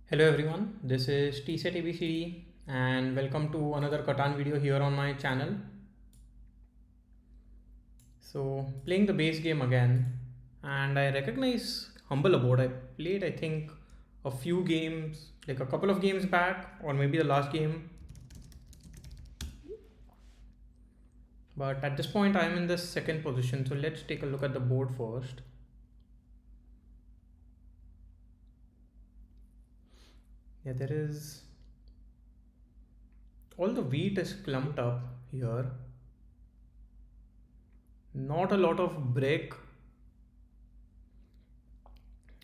Hello everyone, this is TSET ABCD and welcome to another Catan video here on my channel. So playing the base game again, and I recognize Humble Abode. I played I think a few games, like a couple of games back or maybe the last game. But at this point I'm in the second position, so let's take a look at the board first. Yeah, there is all the wheat is clumped up here. Not a lot of break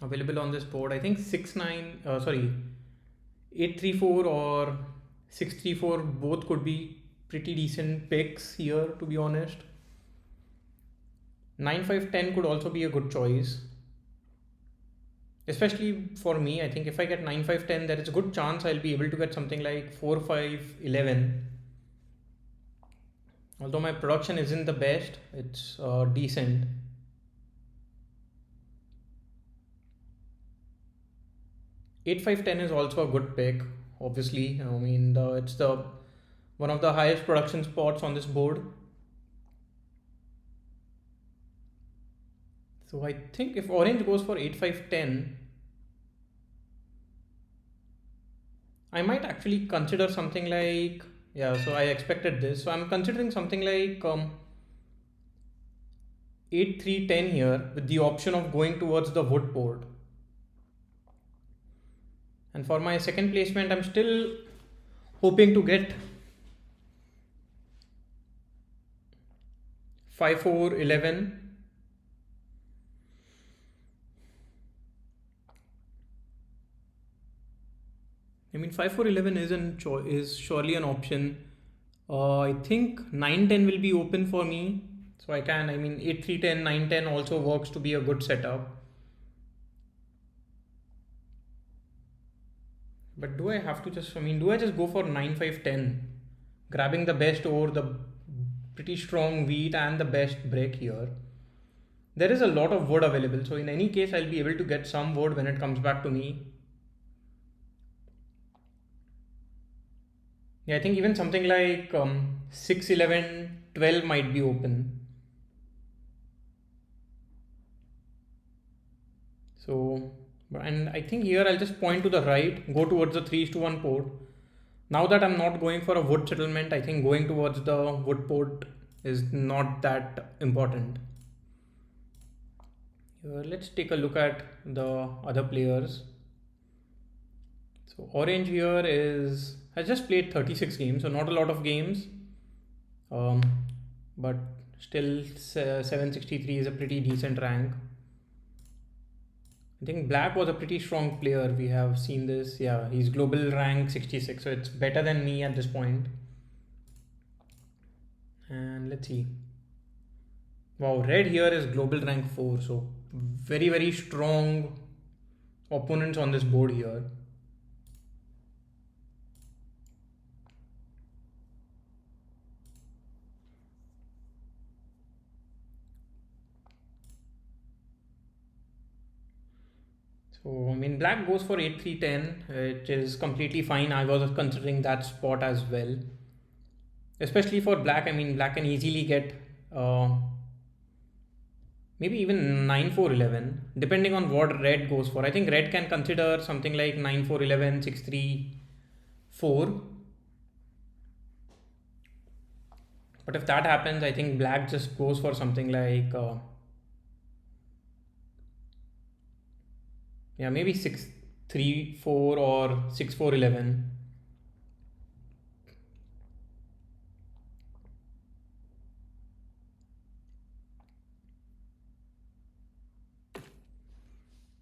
available on this board. I think 834 or 634 both could be pretty decent picks here, to be honest. 9510 could also be a good choice, especially for me. I think if I get 9510, there is a good chance I'll be able to get something like 4511. Although my production isn't the best, it's decent. 8510 is also a good pick. Obviously, I mean it's the one of the highest production spots on this board. So I think if orange goes for 8510, I might actually consider something like, yeah, so I expected this. So I'm considering something like 8310 here with the option of going towards the wood board. And for my second placement, I'm still hoping to get 5411. I mean, 5411 is surely an option. I think 910 will be open for me. So I can, I mean, 8310, 910 also works to be a good setup. But do I have to just, I mean, do I just go for 9510? Grabbing the best over the pretty strong wheat and the best break here. There is a lot of wood available. So in any case, I'll be able to get some wood when it comes back to me. Yeah, I think even something like 6, 11, 12 might be open. So, and I think here I'll just point to the right, go towards the 3:1 port. Now that I'm not going for a wood settlement, I think going towards the wood port is not that important. Here, let's take a look at the other players. So orange here has just played 36 games, so not a lot of games. Um, but still 763 is a pretty decent rank. I think black was a pretty strong player. We have seen this. Yeah, he's global rank 66, so it's better than me at this point. And let's see. Wow, red here is global rank 4, so very, very strong opponents on this board here. So, I mean, black goes for 8-3-10, which is completely fine. I was considering that spot as well. Especially for black, I mean, black can easily get maybe even 9-4-11, depending on what red goes for. I think red can consider something like 9-4-11, 6-3-4. But if that happens, I think black just goes for something like, yeah, maybe 6-3-4 or 6-4-11.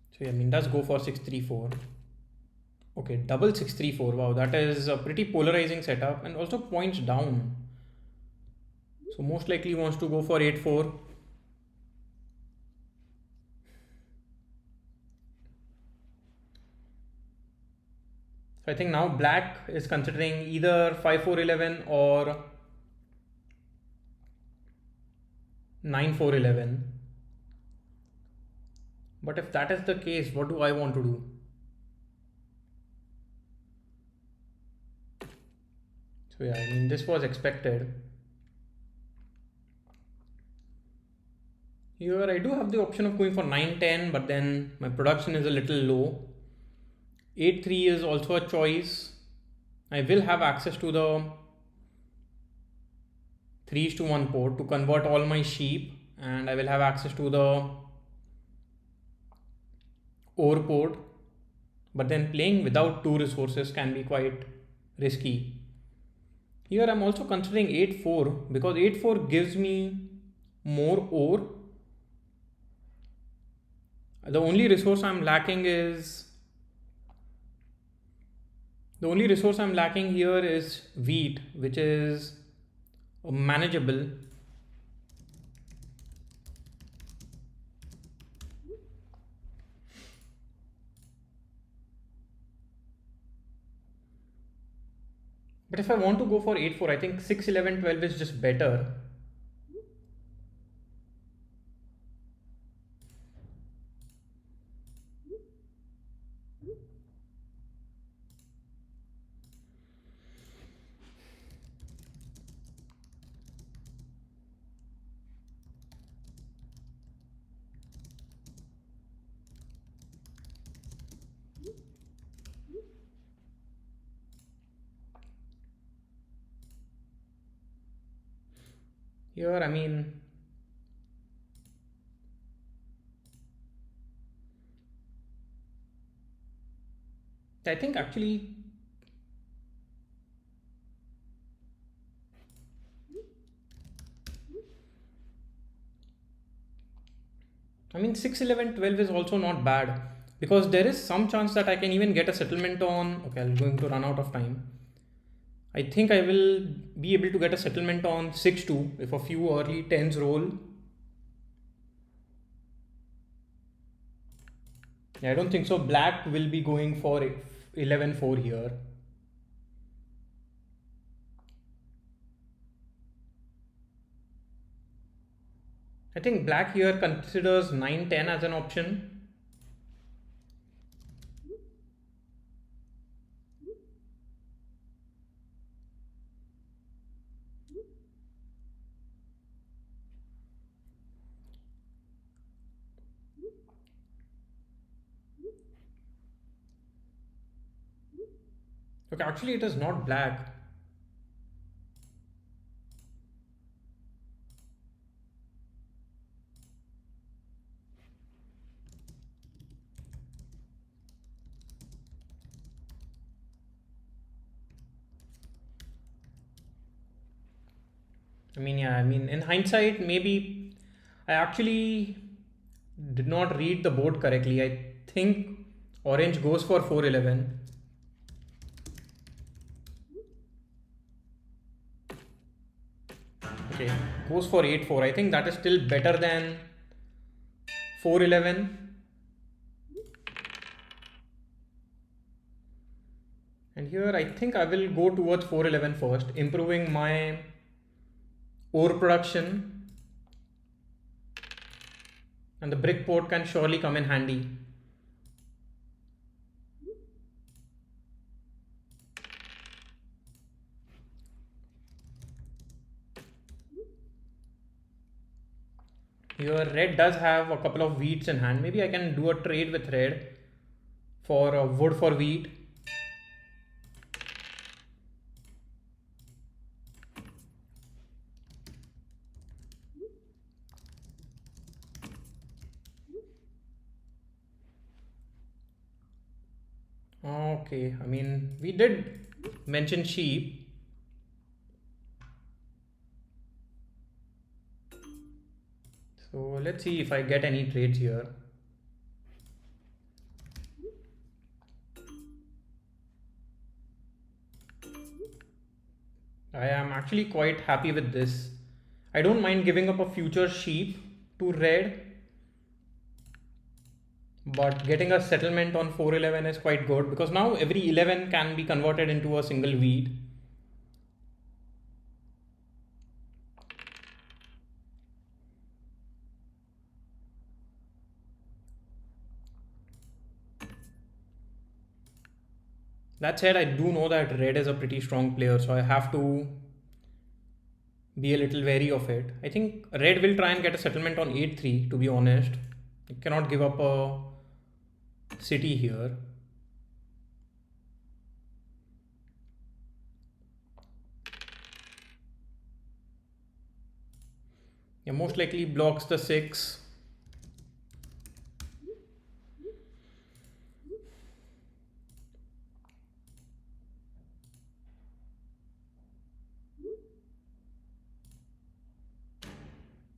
So yeah, I mean, does go for 6-3-4. Okay, double 6-3-4. Wow, that is a pretty polarizing setup and also points down. So most likely wants to go for 8-4. So I think now black is considering either 5-4-11 or 9-4-11. But if that is the case, what do I want to do? So yeah, I mean, this was expected. Here I do have the option of going for 9-10, but then my production is a little low. 8-3 is also a choice. I will have access to the 3:1 port to convert all my sheep, and I will have access to the ore port. But then playing without 2 resources can be quite risky. Here I'm also considering 8-4 because 8-4 gives me more ore. The only resource I'm lacking here is wheat, which is manageable. But if I want to go for 8-4, I think 6-11-12 is just better. Here, I mean, I think actually I mean 6-11-12 is also not bad because there is some chance that I can even get a settlement on. Okay, I'm going to run out of time. I think I will be able to get a settlement on 6-2 if a few early 10s roll. Yeah, I don't think so. Black will be going for 11-4 here. I think black here considers 9-10 as an option. Okay, actually it is not black. I mean, yeah, I mean, in hindsight, maybe I actually did not read the board correctly. I think orange goes for 4-11. Okay, goes for 8-4. I think that is still better than 4-11. And here I think I will go towards 4-11 first, improving my ore production. And the brick port can surely come in handy. Here red does have a couple of wheats in hand. Maybe I can do a trade with red for wood for wheat. Okay, I mean, we did mention sheep. So let's see if I get any trades here. I am actually quite happy with this. I don't mind giving up a future sheep to red, but getting a settlement on 4-11 is quite good because now every 11 can be converted into a single wheat. That said, I do know that red is a pretty strong player, so I have to be a little wary of it. I think red will try and get a settlement on 8-3, to be honest. It cannot give up a city here. Yeah, most likely blocks the 6.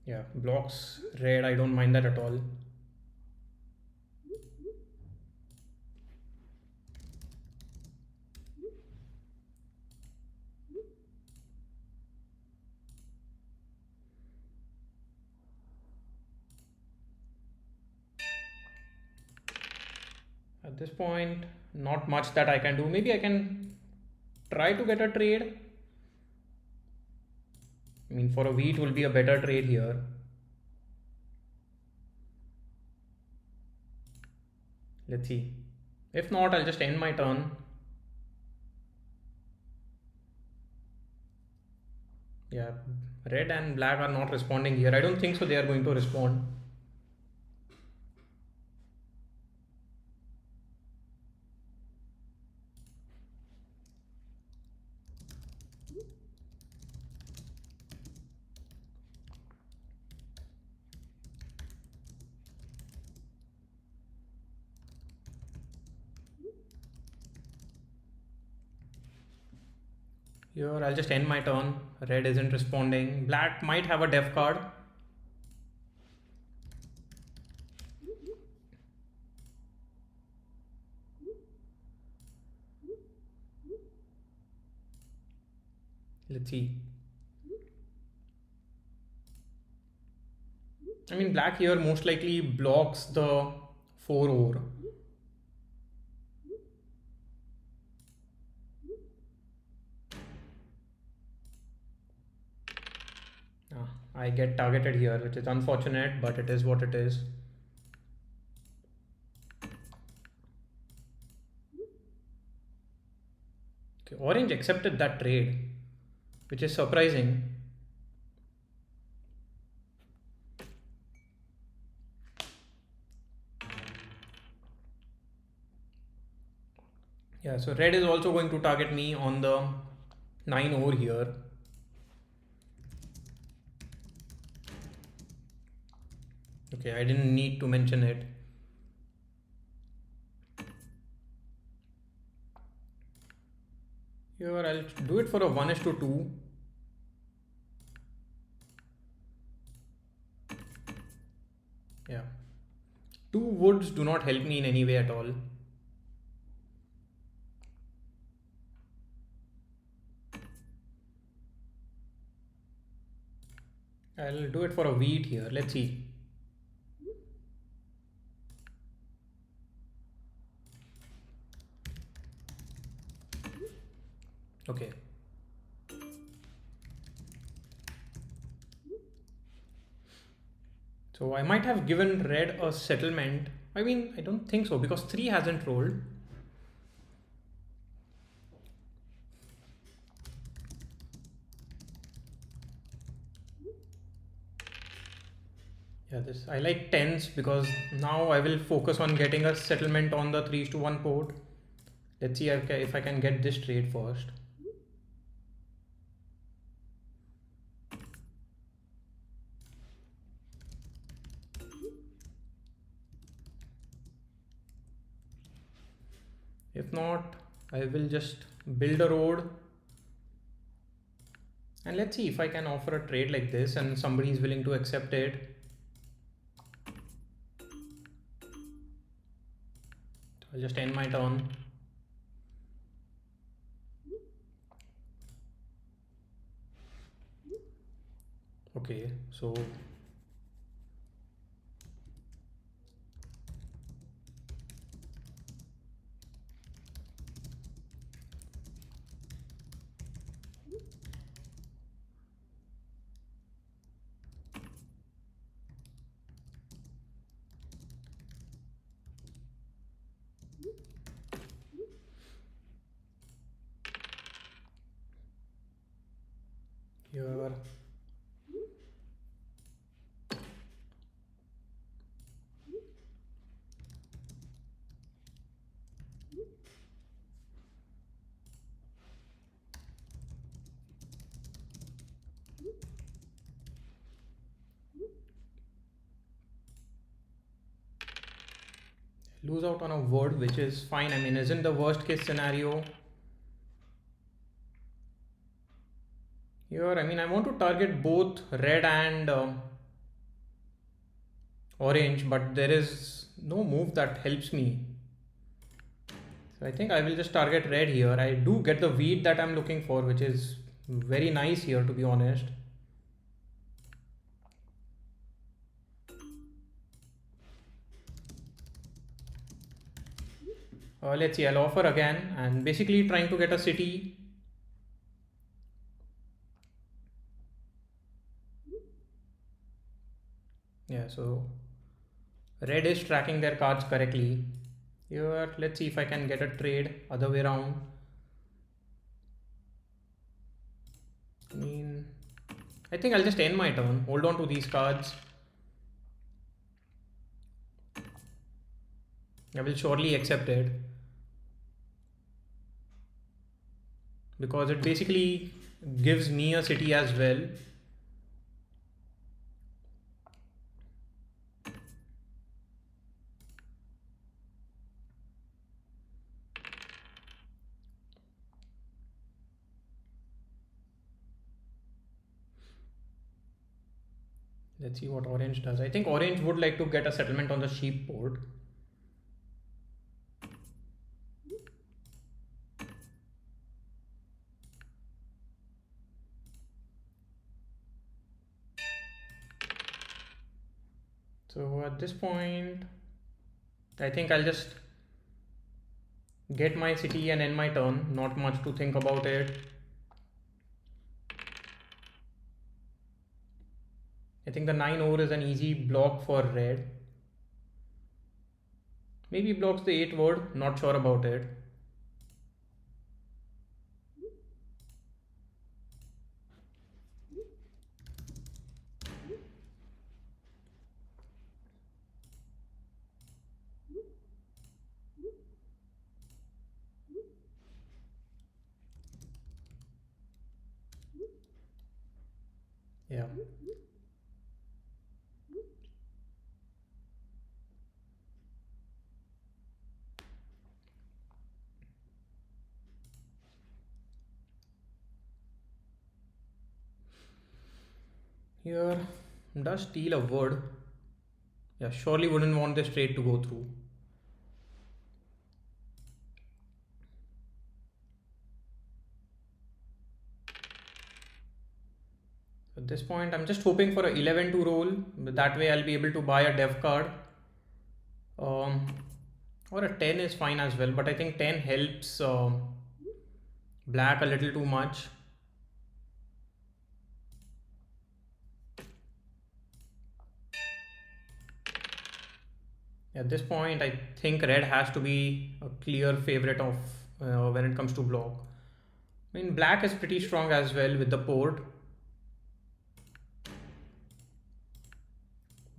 Yeah, blocks red, I don't mind that at all. At this point, not much that I can do. Maybe I can try to get a trade. I mean, for a wheat will be a better trade here. Let's see. If not, I'll just end my turn. Yeah, red and black are not responding here. I don't think so they are going to respond. Here, I'll just end my turn. Red isn't responding. Black might have a def card. Let's see. I mean, black here most likely blocks the 4 ore. I get targeted here, which is unfortunate, but it is what it is. Okay, orange accepted that trade, which is surprising. Yeah, so red is also going to target me on the 9 ore here. Okay, I didn't need to mention it. Here I'll do it for a 1:2. Yeah. 2 woods do not help me in any way at all. I'll do it for a wheat here. Let's see. Okay. So I might have given red a settlement. I mean, I don't think so because 3 hasn't rolled. Yeah, this I like 10s because now I will focus on getting a settlement on the 3:1 port. Let's see if I can get this trade first. If not, I will just build a road. And let's see if I can offer a trade like this and somebody is willing to accept it. I'll just end my turn. Okay, so Here. Lose out on a word, which is fine. I mean, isn't the worst case scenario. Here, I mean, I want to target both red and orange, but there is no move that helps me. So I think I will just target red here. I do get the wheat that I'm looking for, which is very nice here, to be honest. Let's see, I'll offer again and basically trying to get a city. Yeah, so red is tracking their cards correctly. Here, let's see if I can get a trade other way around. I mean, I think I'll just end my turn, hold on to these cards. I will surely accept it, because it basically gives me a city as well. Let's see what orange does. I think orange would like to get a settlement on the sheep port. So at this point, I think I'll just get my city and end my turn. Not much to think about it. I think the 9 over is an easy block for red. Maybe blocks the 8 word, not sure about it. Yeah. Here, does steal a word. Yeah, surely wouldn't want this trade to go through. At this point, I'm just hoping for a 11 to roll. That way I'll be able to buy a dev card. Or a 10 is fine as well, but I think 10 helps black a little too much. At this point, I think red has to be a clear favorite of when it comes to block. I mean, black is pretty strong as well with the port.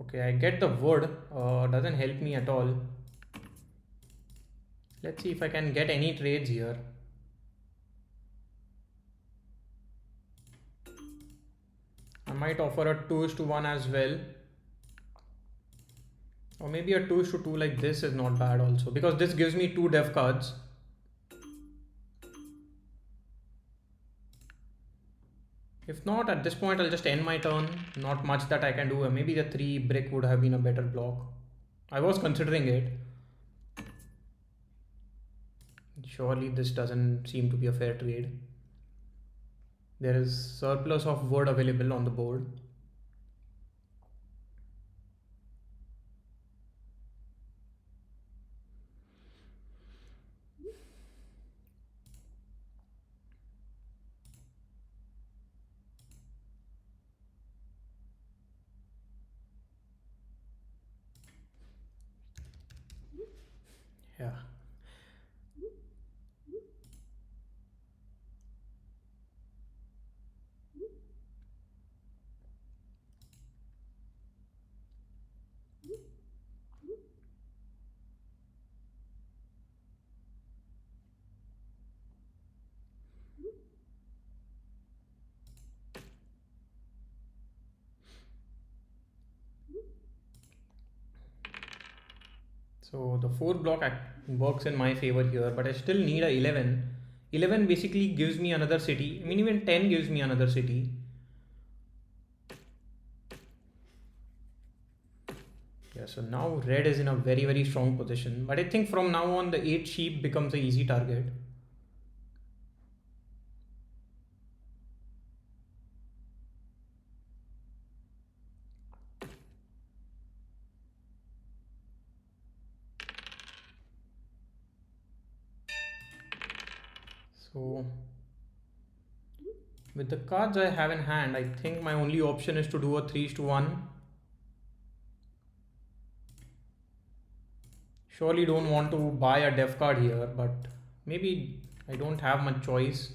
Okay, I get the wood, doesn't help me at all. Let's see if I can get any trades here. I might offer a 2:1 as well. Or maybe a 2:2 like this is not bad also, because this gives me 2 dev cards. If not, at this point, I'll just end my turn. Not much that I can do. Maybe the 3 brick would have been a better block. I was considering it. Surely this doesn't seem to be a fair trade. There is surplus of wood available on the board. Yeah. So the 4 block works in my favor here, but I still need a 11. 11 basically gives me another city. I mean, even 10 gives me another city. Yeah, so now red is in a very, very strong position. But I think from now on, the 8 sheep becomes an easy target. So with the cards I have in hand, I think my only option is to do a 3:1. Surely don't want to buy a def card here, but maybe I don't have much choice.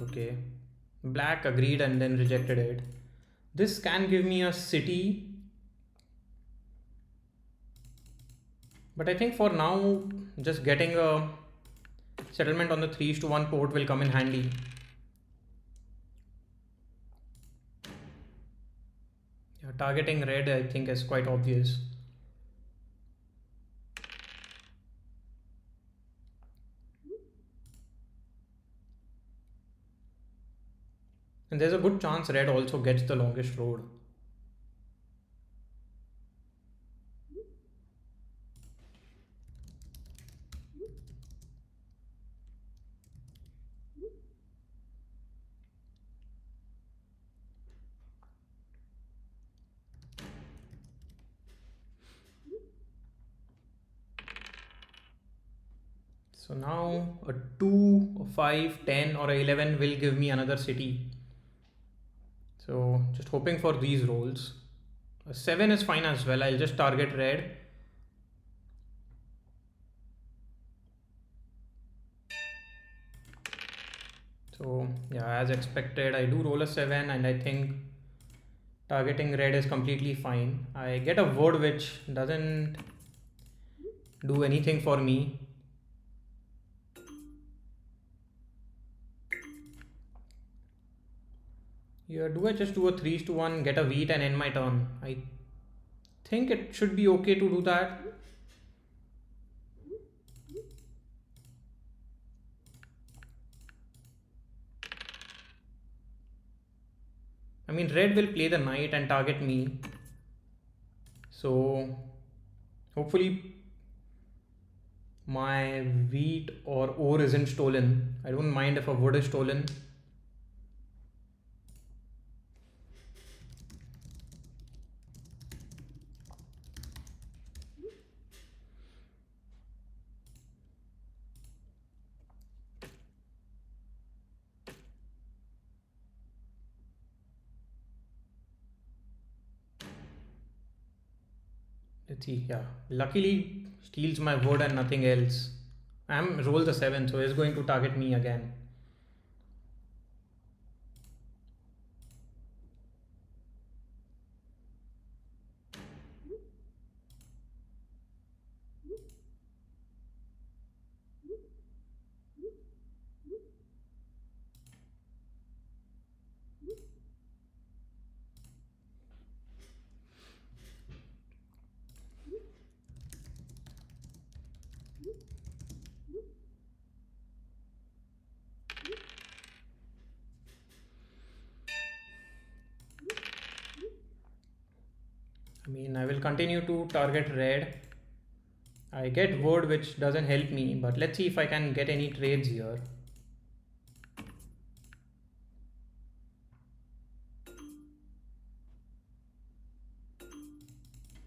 Okay. Black agreed and then rejected it. This can give me a city, but I think for now, just getting a settlement on the 3:1 port will come in handy. Yeah, targeting red, I think, is quite obvious. And there's a good chance red also gets the longest road. So now a 2, a 5, 10 or a 11 will give me another city. So just hoping for these rolls. A 7 is fine as well. I'll just target red. So yeah, as expected, I do roll a 7 and I think targeting red is completely fine. I get a word which doesn't do anything for me. Here, do I just do a 3:1, get a wheat and end my turn? I think it should be okay to do that. I mean, red will play the knight and target me. So hopefully my wheat or ore isn't stolen. I don't mind if a wood is stolen. Let's see. Yeah, luckily steals my wood and nothing else. I'm roll the 7, so it's going to target me again. I mean, I will continue to target red. I get wood which doesn't help me, but let's see if I can get any trades here.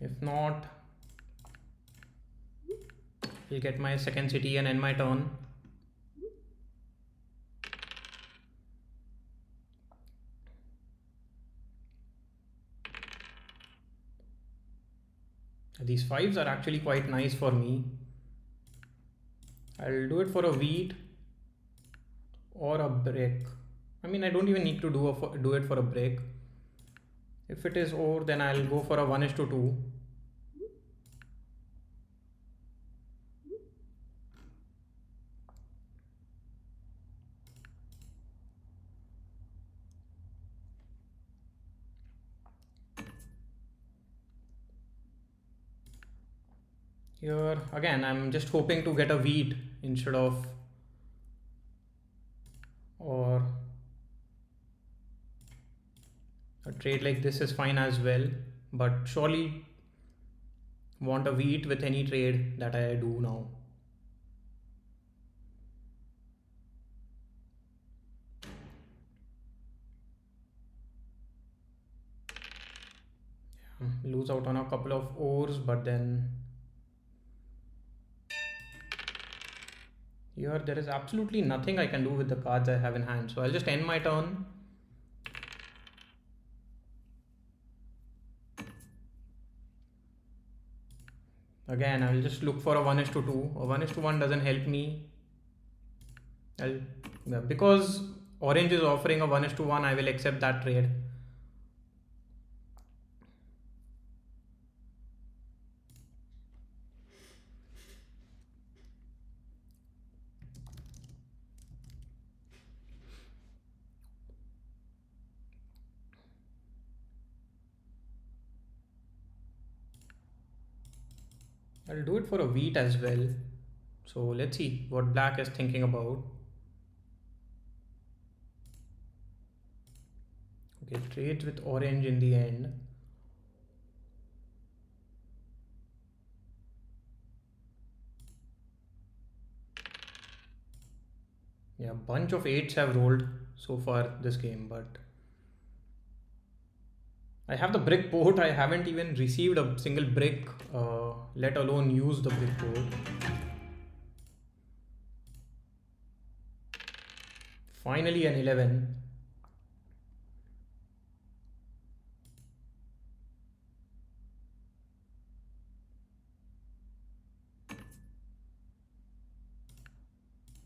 If not, I'll get my second city and end my turn. These 5s are actually quite nice for me. I'll do it for a wheat or a brick. I mean, I don't even need to do it for a brick. If it is ore, then I'll go for a 1:2. Here again, I'm just hoping to get a wheat instead of, or a trade like this is fine as well, but surely want a wheat with any trade that I do now. Lose out on a couple of ores, but then here there is absolutely nothing I can do with the cards I have in hand. So I'll just end my turn. Again, I will just look for a 1:2. A 1:1 doesn't help me. Because orange is offering a 1:1, I will accept that trade. I'll do it for a wheat as well. So let's see what black is thinking about. Okay, trades with orange in the end. Yeah, bunch of 8s have rolled so far this game, but I have the brick port. I haven't even received a single brick, let alone use the brick port. Finally an 11.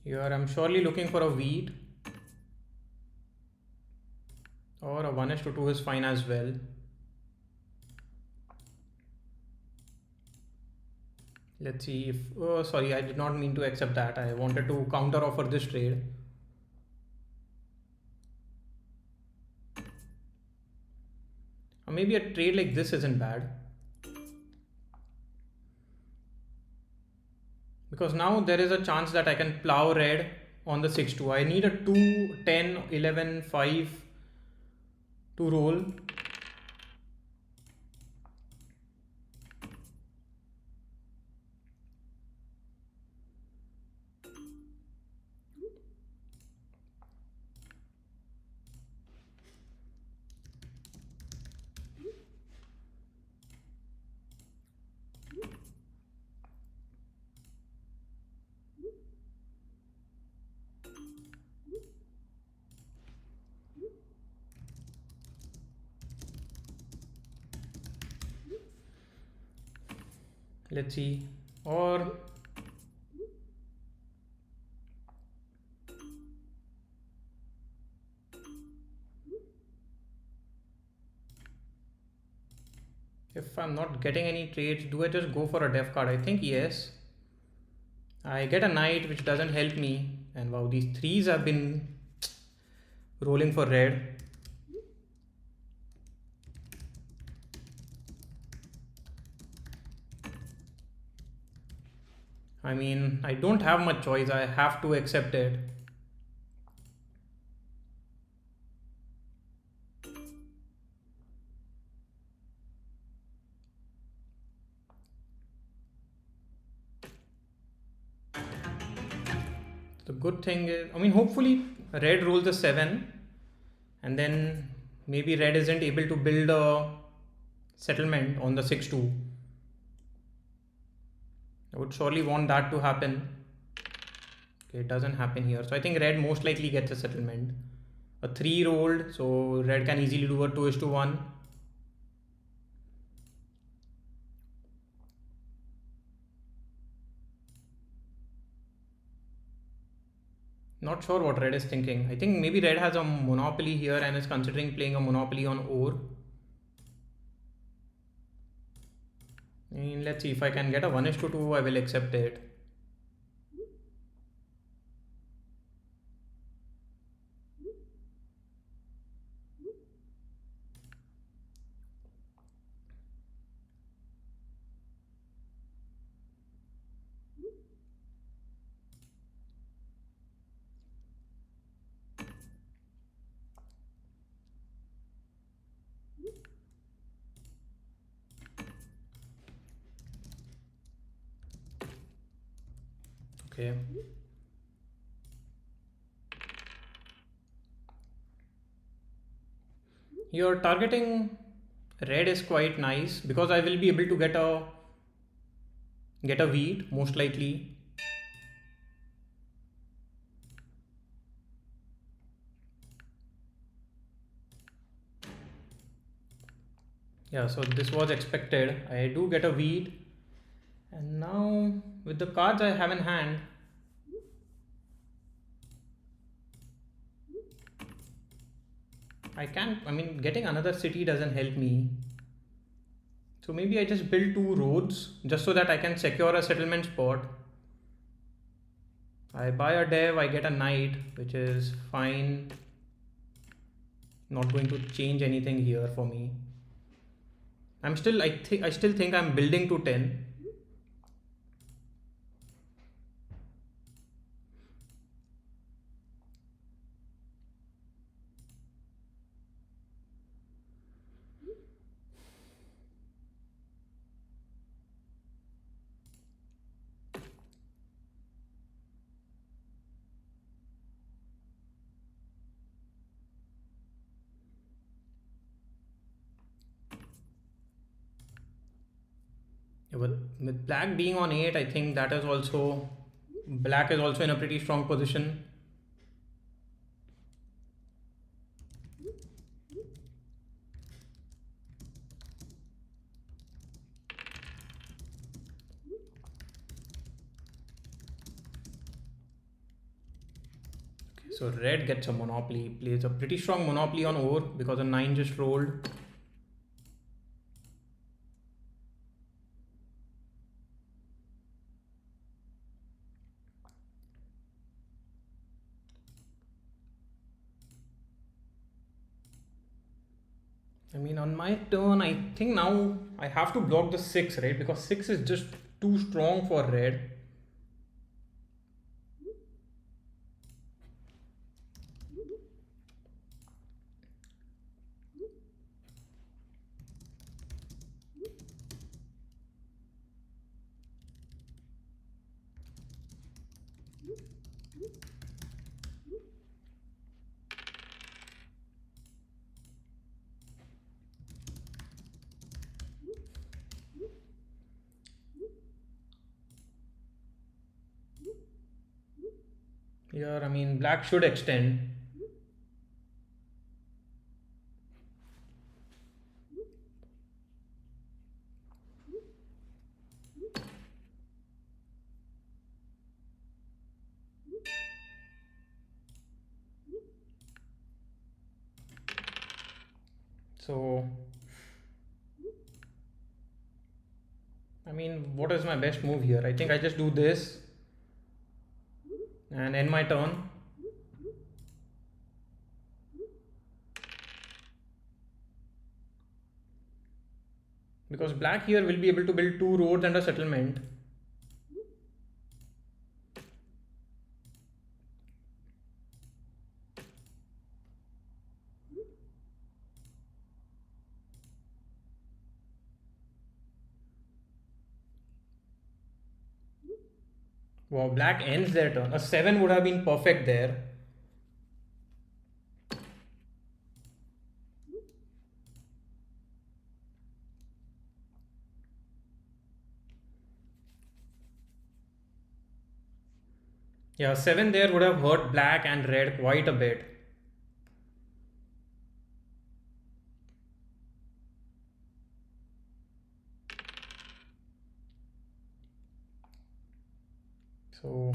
Here I'm surely looking for a wheat, or a 1:2 is fine as well. Let's see if, oh sorry, I did not mean to accept that. I wanted to counter offer this trade. Or maybe a trade like this isn't bad. Because now there is a chance that I can plow red on the 6-2. I need a 2, 10, 11, 5 to roll. Let's see. Or if I'm not getting any trades, do I just go for a def card? I think yes. I get a knight, which doesn't help me. And wow, these 3s have been rolling for red. I mean, I don't have much choice. I have to accept it. The good thing is, I mean, hopefully red rolls a 7, and then maybe red isn't able to build a settlement on the 6-2. I would surely want that to happen. Okay, it doesn't happen here. So I think red most likely gets a settlement. A 3 rolled, so red can easily do a 2:1. Not sure what red is thinking. I think maybe red has a monopoly here and is considering playing a monopoly on ore. I mean, let's see if I can get a 1:2. I will accept it. Okay. Your targeting red is quite nice because I will be able to get a wheat most likely. Yeah, so this was expected. I do get a wheat, and now with the cards I have in hand, I mean, getting another city doesn't help me. So maybe I just build two roads just so that I can secure a settlement spot. I buy a dev, I get a knight, which is fine. Not going to change anything here for me. I still think I'm building to 10. Yeah, but with black being on 8, I think that is also black is also in a pretty strong position. So red gets a monopoly, plays a pretty strong monopoly on ore because a 9 just rolled. I mean, on my turn, I think now I have to block the 6, right? Because 6 is just too strong for red. Here, I mean, black should extend. So, I mean, what is my best move here? I think I just do this and end my turn. Because black here will be able to build two roads and a settlement. Wow, black ends their turn. A 7 would have been perfect there. Yeah, 7 there would have hurt black and red quite a bit. So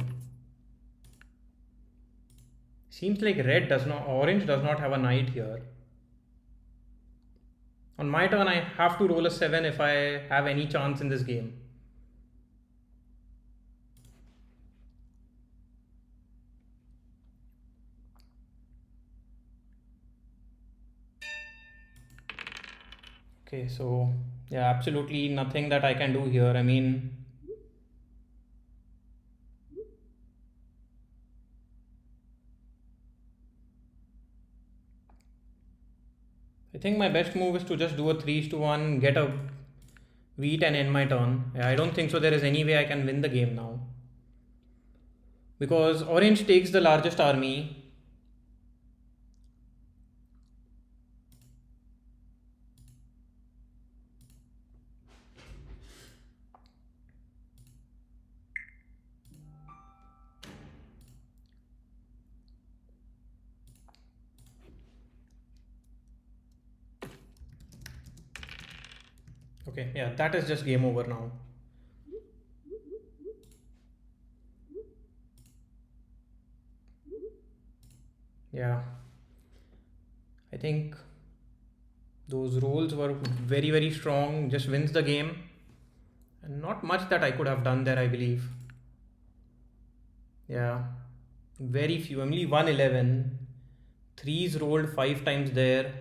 seems like orange does not have a knight here. On my turn, I have to roll a 7 if I have any chance in this game. Okay, so yeah, absolutely nothing that I can do here. I mean, I think my best move is to just do a 3-1, get a wheat and end my turn. Yeah, I don't think so there is any way I can win the game now. because orange takes the largest army. Okay, yeah, that is just game over now. Yeah, I think those rolls were very, very strong, just wins the game. And not much that I could have done there, I believe. Yeah, very few, only 111. Threes rolled 5 times there,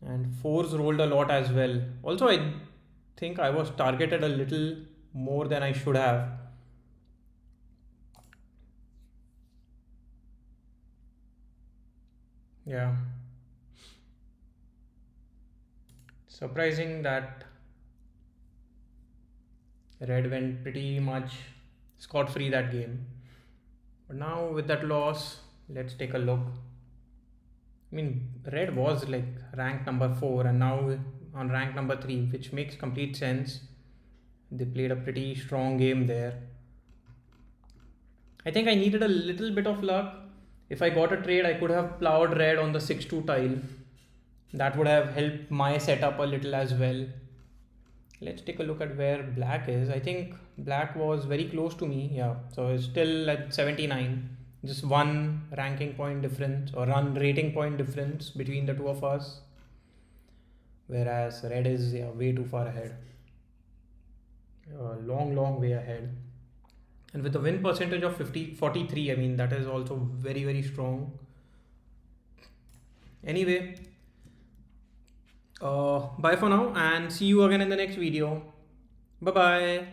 and fours rolled a lot as well. Also, I think I was targeted a little more than I should have. Yeah, surprising that red went pretty much scot free that game. But now with that loss, let's take a look. I mean, red was like rank number 4 and now on rank number 3, which makes complete sense. They played a pretty strong game there. I think I needed a little bit of luck. If I got a trade, I could have plowed red on the 6-2 tile. That would have helped my setup a little as well. Let's take a look at where black is. I think black was very close to me. Yeah, so it's still at 79. Just one ranking point difference or one rating point difference between the two of us. Whereas red is, yeah, way too far ahead. A long, long way ahead. And with the win percentage of 43, I mean, that is also very, very strong. Anyway, bye for now and see you again in the next video. Bye bye.